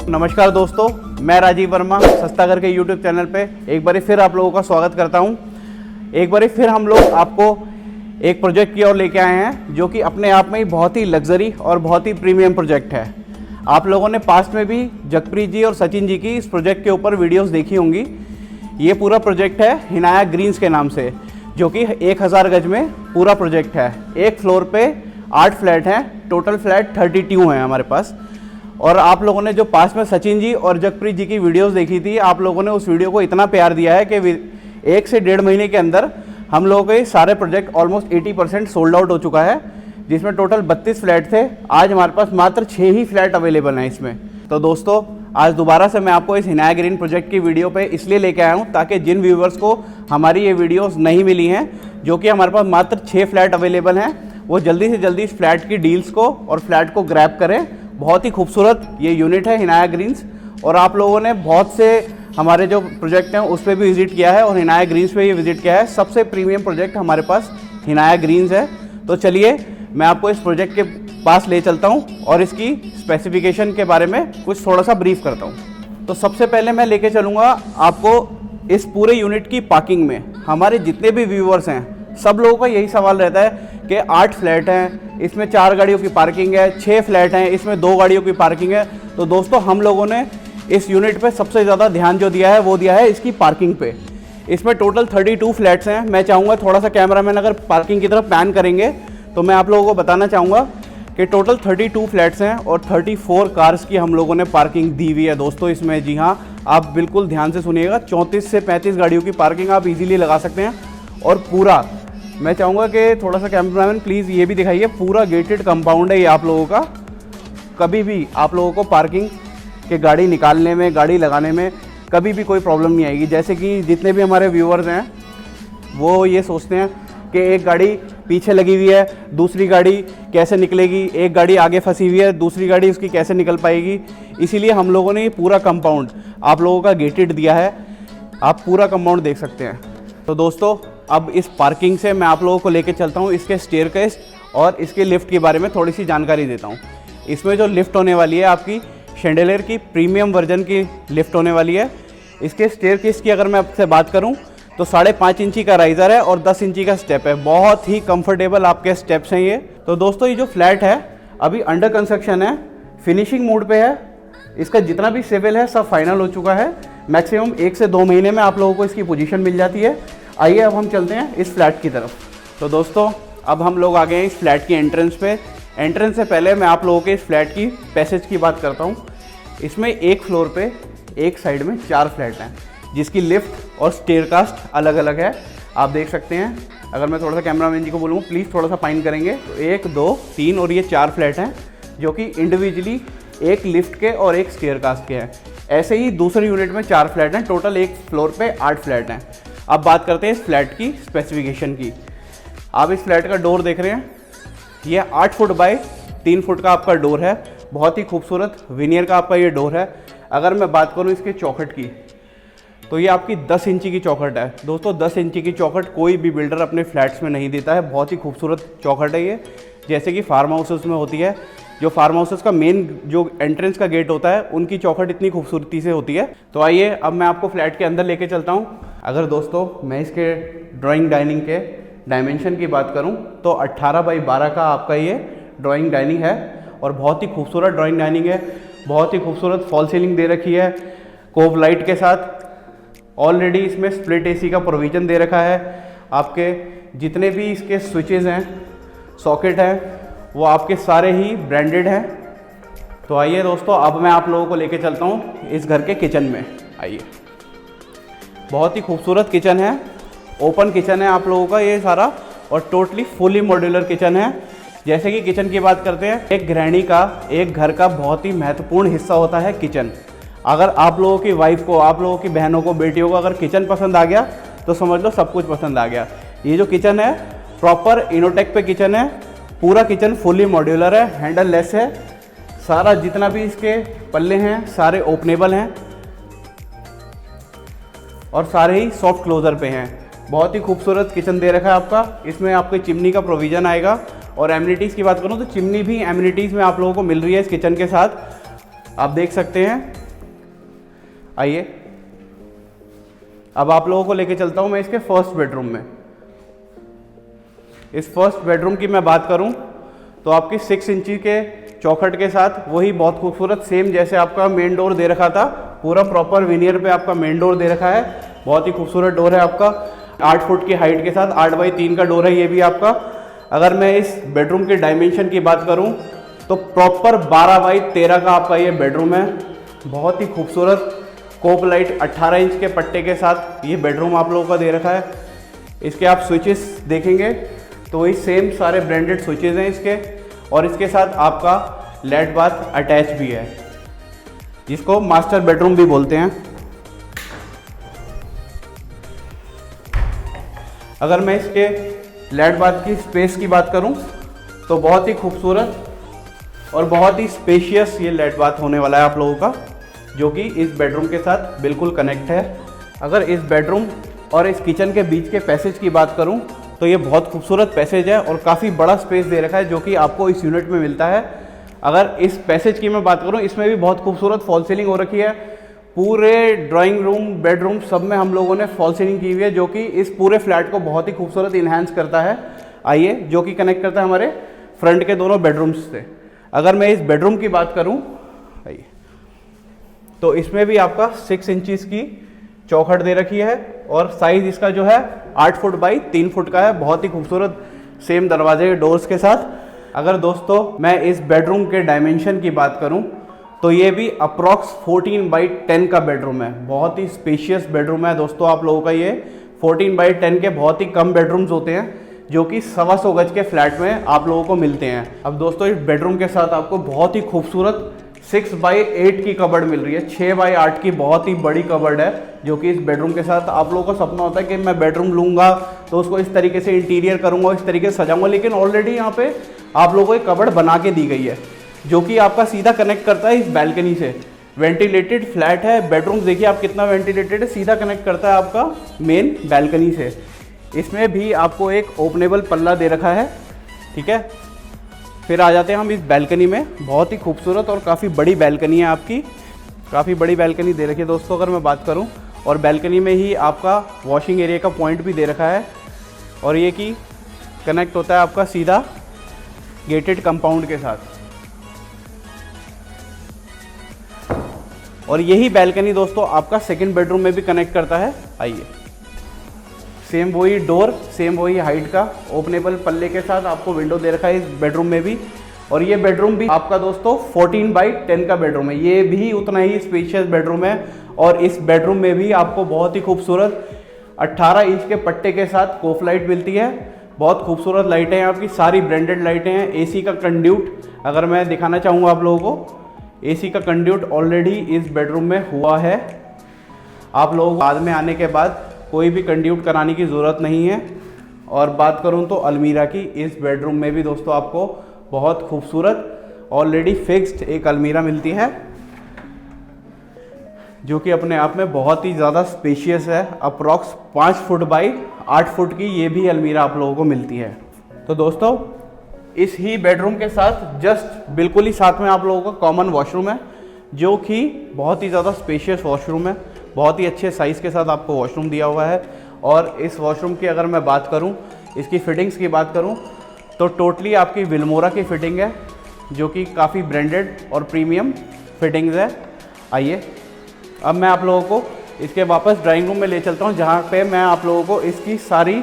नमस्कार दोस्तों, मैं राजीव वर्मा सस्ता घर के YouTube चैनल पे एक बार फिर आप लोगों का स्वागत करता हूं। एक बार फिर हम लोग आपको एक प्रोजेक्ट की ओर लेके आए हैं जो कि अपने आप में ही बहुत ही लग्जरी और बहुत ही प्रीमियम प्रोजेक्ट है। आप लोगों ने पास्ट में भी जगप्रीत जी और सचिन जी की इस प्रोजेक्ट के ऊपर वीडियोस देखी होंगी। ये पूरा प्रोजेक्ट है हिनाया ग्रीन्स के नाम से, जो कि 1000 गज में पूरा प्रोजेक्ट है। एक फ्लोर पे 8 फ्लैट हैं, टोटल फ्लैट 32 हैं हमारे पास। और आप लोगों ने जो पास में सचिन जी और जगप्रीत जी की वीडियोस देखी थी, आप लोगों ने उस वीडियो को इतना प्यार दिया है कि 1 से 1.5 महीने के अंदर हम लोगों के सारे प्रोजेक्ट ऑलमोस्ट 80% सोल्ड आउट हो चुका है, जिसमें टोटल 32 फ्लैट थे। आज हमारे पास मात्र 6 ही फ्लैट अवेलेबल हैं इसमें। तो दोस्तों, आज दोबारा से मैं आपको इस हिनाया ग्रीन प्रोजेक्ट की वीडियो पे इसलिए लेके आया हूँ ताकि जिन व्यूवर्स को हमारी ये वीडियोस नहीं मिली हैं, जो कि हमारे पास मात्र 6 फ्लैट अवेलेबल हैं, वो जल्दी से जल्दी इस फ्लैट की डील्स को और फ्लैट को ग्रैब करें। बहुत ही खूबसूरत ये यूनिट है हिनाया ग्रीन्स, और आप लोगों ने बहुत से हमारे जो प्रोजेक्ट हैं उस पर भी विजिट किया है और हिनाया ग्रीन्स पे ये विजिट किया है। सबसे प्रीमियम प्रोजेक्ट हमारे पास हिनाया ग्रीन्स है। तो चलिए मैं आपको इस प्रोजेक्ट के पास ले चलता हूँ और इसकी स्पेसिफिकेशन के बारे में कुछ थोड़ा सा ब्रीफ करता हूँ। तो सबसे पहले मैं लेके चलूँगा आपको इस पूरे यूनिट की पार्किंग में। हमारे जितने भी व्यूअर्स हैं सब लोगों का यही सवाल रहता है कि 8 फ्लैट हैं, इसमें 4 गाड़ियों की पार्किंग है, 6 फ्लैट हैं, इसमें 2 गाड़ियों की पार्किंग है। तो दोस्तों, हम लोगों ने इस यूनिट पे सबसे ज़्यादा ध्यान जो दिया है वो दिया है इसकी पार्किंग पे। इसमें टोटल 32 फ्लैट्स हैं। मैं चाहूँगा थोड़ा सा कैमरामैन अगर पार्किंग की तरफ पैन करेंगे तो मैं आप लोगों को बताना चाहूँगा कि टोटल 32 फ्लैट्स हैं और 34 कार्स की हम लोगों ने पार्किंग दी हुई है दोस्तों इसमें। जी हाँ, आप बिल्कुल ध्यान से सुनिएगा, 34 से 35 गाड़ियों की पार्किंग आप इजीली लगा सकते हैं। और पूरा मैं चाहूँगा कि थोड़ा सा कैमरामैन प्लीज़ ये भी दिखाइए, पूरा गेटेड कंपाउंड है ये आप लोगों का। कभी भी आप लोगों को पार्किंग के गाड़ी निकालने में, गाड़ी लगाने में कभी भी कोई प्रॉब्लम नहीं आएगी। जैसे कि जितने भी हमारे व्यूअर्स हैं वो ये सोचते हैं कि एक गाड़ी पीछे लगी हुई है, दूसरी गाड़ी कैसे निकलेगी, एक गाड़ी आगे फंसी हुई है, दूसरी गाड़ी उसकी कैसे निकल पाएगी। इसीलिए हम लोगों ने ये पूरा कंपाउंड आप लोगों का गेटेड दिया है। आप पूरा कंपाउंड देख सकते हैं। तो दोस्तों, अब इस पार्किंग से मैं आप लोगों को लेके चलता हूँ इसके स्टेयरकेस और इसके लिफ्ट के बारे में थोड़ी सी जानकारी देता हूँ। इसमें जो लिफ्ट होने वाली है आपकी शैंडिलियर की प्रीमियम वर्जन की लिफ्ट होने वाली है। इसके स्टेयरकेस की अगर मैं आपसे बात करूँ तो 5.5 इंची का राइज़र है और 10 इंची का स्टेप है। बहुत ही कंफर्टेबल आपके स्टेप्स हैं ये। तो दोस्तों, ये जो फ्लैट है अभी अंडर कंस्ट्रक्शन है, फिनिशिंग मोड पे है। इसका जितना भी सिविल है सब फाइनल हो चुका है। मैक्सिमम 1 से 2 महीने में आप लोगों को इसकी पोजीशन मिल जाती है। आइए अब हम चलते हैं इस फ्लैट की तरफ। तो दोस्तों, अब हम लोग आ गए हैं इस फ्लैट की एंट्रेंस पे। एंट्रेंस से पहले मैं आप लोगों के इस फ्लैट की पैसेज की बात करता हूँ। इसमें एक फ्लोर पे एक साइड में 4 फ्लैट हैं, जिसकी लिफ्ट और स्टेयरकास्ट अलग अलग है। आप देख सकते हैं, अगर मैं थोड़ा सा कैमरामैन जी को बोलूँगा प्लीज़ थोड़ा सा फाइन करेंगे, तो 1 2 3 और ये 4 फ्लैट हैं, जो कि इंडिविजुअली एक लिफ्ट के और एक स्टेयरकास्ट के हैं। ऐसे ही दूसरे यूनिट में 4 फ्लैट हैं, टोटल एक फ्लोर पे 8 फ्लैट हैं। अब बात करते हैं इस फ्लैट की स्पेसिफिकेशन की। आप इस फ्लैट का डोर देख रहे हैं, ये 8 फुट बाय 3 फुट का आपका डोर है। बहुत ही खूबसूरत विनियर का आपका ये डोर है। अगर मैं बात करूँ इसके चौखट की, तो ये आपकी 10 इंची की चौखट है। दोस्तों 10 इंची की चौखट कोई भी बिल्डर अपने फ्लैट्स में नहीं देता है। बहुत ही खूबसूरत चौखट है ये, जैसे कि फार्म हाउसेस में होती है। जो फार्म हाउसेस का मेन जो एंट्रेंस का गेट होता है, उनकी चौखट इतनी खूबसूरती से होती है। तो आइए अब मैं आपको फ्लैट के अंदर लेके चलता हूँ। अगर दोस्तों मैं इसके ड्राइंग डाइनिंग के डायमेंशन की बात करूँ, तो 18 बाई 12 का आपका ये ड्राइंग डाइनिंग है और बहुत ही खूबसूरत ड्राइंग डाइनिंग है। बहुत ही खूबसूरत फॉल सीलिंग दे रखी है कोव लाइट के साथ। ऑलरेडी इसमें स्प्लिट एसी का प्रोविज़न दे रखा है। आपके जितने भी इसके स्विचेज़ हैं, सॉकेट हैं, वो आपके सारे ही ब्रांडेड हैं। तो आइए दोस्तों, अब मैं आप लोगों को लेके चलता हूँ इस घर के किचन में। आइए, बहुत ही खूबसूरत किचन है, ओपन किचन है आप लोगों का ये सारा, और टोटली फुली मॉड्यूलर किचन है। जैसे कि किचन की बात करते हैं, एक गृहिणी का, एक घर का बहुत ही महत्वपूर्ण हिस्सा होता है किचन। अगर आप लोगों की वाइफ को, आप लोगों की बहनों को, बेटियों को अगर किचन पसंद आ गया, तो समझ लो सब कुछ पसंद आ गया। ये जो किचन है प्रॉपर इनोटेक पे किचन है। पूरा किचन फुली मॉड्यूलर है, हैंडल लेस है। सारा जितना भी इसके पल्ले हैं सारे ओपनेबल हैं और सारे ही सॉफ्ट क्लोजर पे हैं। बहुत ही खूबसूरत किचन दे रखा है आपका। इसमें आपके चिमनी का प्रोविज़न आएगा। और एमिनिटीज़ की बात करूँ तो चिमनी भी एमिनिटीज़ में आप लोगों को मिल रही है इस किचन के साथ, आप देख सकते हैं। आइए अब आप लोगों को लेके चलता हूँ मैं इसके फर्स्ट बेडरूम में। इस फर्स्ट बेडरूम की मैं बात करूँ तो आपकी 6 इंची के चौखट के साथ वही बहुत खूबसूरत, सेम जैसे आपका मेन डोर दे रखा था, पूरा प्रॉपर विनियर पे आपका मेन डोर दे रखा है। बहुत ही खूबसूरत डोर है आपका, 8 फुट की हाइट के साथ 8 बाई 3 का डोर है ये भी आपका। अगर मैं इस बेडरूम के डायमेंशन की बात करूं तो प्रॉपर 12 बाई 13 का आपका ये बेडरूम है। बहुत ही खूबसूरत कोप लाइट 18 इंच के पट्टे के साथ ये बेडरूम आप लोगों का दे रखा है। इसके आप स्विचेस देखेंगे तो वही सेम सारे ब्रांडेड स्विचेस हैं इसके, और इसके साथ आपका लेट बाथ अटैच भी है, जिसको मास्टर बेडरूम भी बोलते हैं। अगर मैं इसके लेट बाथ की स्पेस की बात करूं तो बहुत ही खूबसूरत और बहुत ही स्पेशियस ये लेट बाथ होने वाला है आप लोगों का, जो कि इस बेडरूम के साथ बिल्कुल कनेक्ट है। अगर इस बेडरूम और इस किचन के बीच के पैसेज की बात करूं तो ये बहुत खूबसूरत पैसेज है और काफ़ी बड़ा स्पेस दे रखा है, जो कि आपको इस यूनिट में मिलता है। अगर इस पैसेज की मैं बात करूं, इसमें भी बहुत खूबसूरत फॉल सीलिंग हो रखी है। पूरे ड्राइंग रूम, बेडरूम सब में हम लोगों ने फॉल सीलिंग की हुई है, जो कि इस पूरे फ्लैट को बहुत ही खूबसूरत इन्हांस करता है। आइए, जो कि कनेक्ट करता है हमारे फ्रंट के दोनों बेडरूम्स से। अगर मैं इस बेडरूम की बात करूं, आइए, तो इसमें भी आपका 6 इंचीज की चौखट दे रखी है और साइज इसका जो है 8 फुट बाई 3 फुट का है। बहुत ही खूबसूरत सेम दरवाजे के डोर्स के साथ। अगर दोस्तों मैं इस बेडरूम के डायमेंशन की बात करूं तो ये भी अप्रॉक्स 14 बाई 10 का बेडरूम है। बहुत ही स्पेशियस बेडरूम है दोस्तों आप लोगों का ये। 14 बाई 10 के बहुत ही कम बेडरूम्स होते हैं जो कि 125 गज के फ्लैट में आप लोगों को मिलते हैं। अब दोस्तों इस बेडरूम के साथ आपको बहुत ही खूबसूरत 6 बाई 8 की कबर्ड मिल रही है। 6 बाई 8 की बहुत ही बड़ी कबर्ड है, जो कि इस बेडरूम के साथ आप लोगों का सपना होता है कि मैं बेडरूम लूँगा तो उसको इस तरीके से इंटीरियर करूँगा, इस तरीके से सजाऊँगा, लेकिन ऑलरेडी यहाँ पे आप लोगों को एक कबर्ड बना के दी गई है, जो कि आपका सीधा कनेक्ट करता है इस बैल्कनी से। वेंटिलेटेड फ्लैट है, बेडरूम देखिए आप कितना वेंटिलेटेड है, सीधा कनेक्ट करता है आपका मेन बैल्कनी से। इसमें भी आपको एक ओपनेबल पल्ला दे रखा है, ठीक है। फिर आ जाते हैं हम इस बैल्कनी में। बहुत ही खूबसूरत और काफ़ी बड़ी बैल्कनी है आपकी, काफ़ी बड़ी बैल्कनी दे रखी है दोस्तों अगर मैं बात करूं। और बैल्कनी में ही आपका वॉशिंग एरिया का पॉइंट भी दे रखा है, और ये कि कनेक्ट होता है आपका सीधा गेटेड कंपाउंड के साथ। और यही बैल्कनी दोस्तों आपका सेकंड बेडरूम में भी कनेक्ट करता है। आइए, सेम वही डोर, सेम वही हाइट का ओपनेबल पल्ले के साथ आपको विंडो दे रखा है इस बेडरूम में भी। और ये बेडरूम भी आपका दोस्तों 14x10 का बेडरूम है, ये भी उतना ही स्पेशियस बेडरूम है। और इस बेडरूम में भी आपको बहुत ही खूबसूरत 18 इंच के पट्टे के साथ कोफ लाइट मिलती है। बहुत खूबसूरत लाइटें हैं आपकी, सारी ब्रांडेड लाइटें हैं। एसी का कंड्यूट अगर मैं दिखाना चाहूँगा आप लोगों को, एसी का कंड्यूट ऑलरेडी इस बेडरूम में हुआ है। आप लोग बाद में आने के बाद कोई भी कंड्यूट कराने की ज़रूरत नहीं है। और बात करूं तो अलमीरा की, इस बेडरूम में भी दोस्तों आपको बहुत खूबसूरत ऑलरेडी फिक्स्ड एक अलमीरा मिलती है, जो कि अपने आप में बहुत ही ज़्यादा स्पेशियस है। अप्रॉक्स 5 फुट बाई 8 फुट की ये भी अलमीरा आप लोगों को मिलती है। तो दोस्तों इस ही बेडरूम के साथ जस्ट बिल्कुल ही साथ में आप लोगों का कॉमन वॉशरूम है, जो कि बहुत ही ज़्यादा स्पेशियस वॉशरूम है। बहुत ही अच्छे साइज़ के साथ आपको वॉशरूम दिया हुआ है। और इस वॉशरूम की अगर मैं बात करूं, इसकी फिटिंग्स की बात करूं, तो टोटली आपकी विल्मोरा की फ़िटिंग है, जो कि काफ़ी ब्रांडेड और प्रीमियम फिटिंग्स है। आइए अब मैं आप लोगों को इसके वापस ड्राइंग रूम में ले चलता हूं, जहां पे मैं आप लोगों को इसकी सारी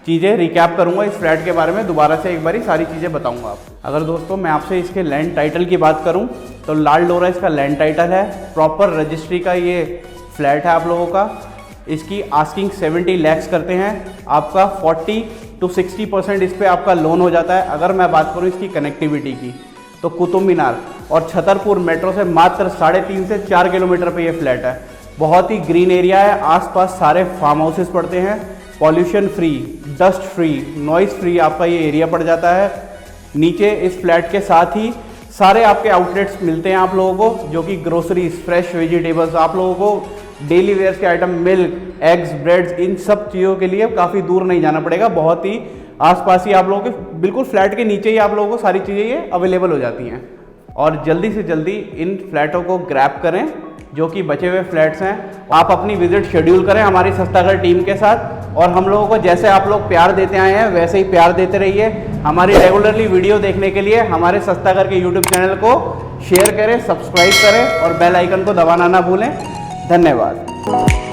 चीज़ें रिकैप करूंगा, इस फ्लैट के बारे में दोबारा से एक बारी सारी चीज़ें बताऊंगा आप। अगर दोस्तों मैं आपसे इसके लैंड टाइटल की बात करूं, तो लाल डोरा इसका लैंड टाइटल है। प्रॉपर रजिस्ट्री का ये फ्लैट है आप लोगों का। इसकी आस्किंग 70 लाख करते हैं, आपका 40 to 60% इस पर आपका लोन हो जाता है। अगर मैं बात करूं इसकी कनेक्टिविटी की, तो कुतुब मीनार और छतरपुर मेट्रो से मात्र 3.5 से 4 किलोमीटर पे ये फ्लैट है। बहुत ही ग्रीन एरिया है, आसपास सारे फार्म हाउसेस पड़ते हैं। Pollution free, dust free, noise free आपका ये एरिया पड़ जाता है। नीचे इस फ्लैट के साथ ही सारे आपके आउटलेट्स मिलते हैं आप लोगों को, जो कि ग्रोसरीज, फ्रेश वेजिटेबल्स, आप लोगों को डेली वेयर्स के आइटम, मिल्क, एग्स, ब्रेड्स, इन सब चीज़ों के लिए काफ़ी दूर नहीं जाना पड़ेगा। बहुत ही आसपास ही आप लोगों के बिल्कुल फ्लैट के नीचे ही आप लोगों को सारी चीज़ें ये अवेलेबल हो जाती हैं। और जल्दी से जल्दी इन फ्लैटों को ग्रैब करें, जो कि बचे हुए फ्लैट्स हैं। आप अपनी विजिट शेड्यूल करें हमारी सस्ताघर टीम के साथ, और हम लोगों को जैसे आप लोग प्यार देते आए हैं वैसे ही प्यार देते रहिए। हमारी रेगुलरली वीडियो देखने के लिए हमारे सस्ताघर के यूट्यूब चैनल को शेयर करें, सब्सक्राइब करें और बेल आइकन को दबाना ना भूलें। धन्यवाद।